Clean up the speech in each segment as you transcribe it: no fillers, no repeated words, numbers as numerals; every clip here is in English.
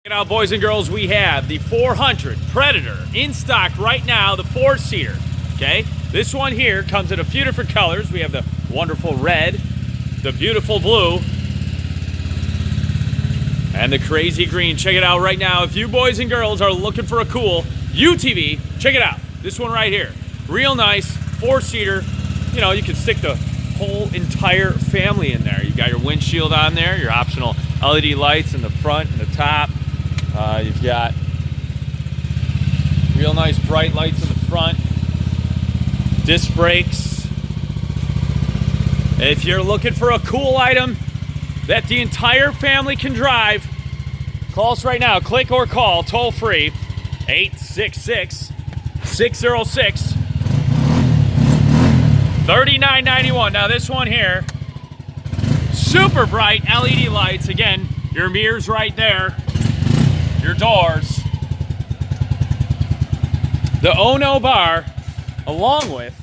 Now, boys and girls, we have the 400 Predator in stock right now, the 4-seater, okay? This one here comes in a few different colors. We have the wonderful red, the beautiful blue, and the crazy green. Check it out right now. If you boys and girls are looking for a cool UTV, check it out. This one right here. Real nice, 4-seater. You know, you can stick the whole entire family in there. You got your windshield on there, your optional LED lights in the front and the top. You've got real nice bright lights in the front, disc brakes. If you're looking for a cool item that the entire family can drive, call us right now. Click or call toll free 866-606-3991. Now this one here, super bright LED lights. Again, your mirrors right there, your doors, the Ono bar, along with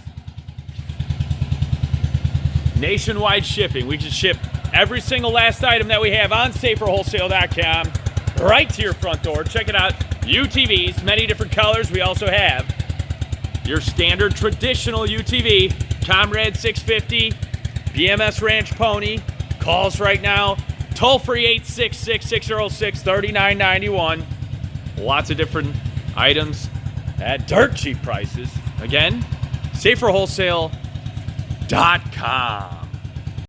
nationwide shipping. We can ship every single last item that we have on saferwholesale.com right to your front door. Check it out. UTVs, many different colors. We also have your standard traditional UTV, Comrade 650, BMS Ranch Pony. Calls right now. Toll free 866-606-3991. Lots of different items at dirt cheap prices. Again, saferwholesale.com.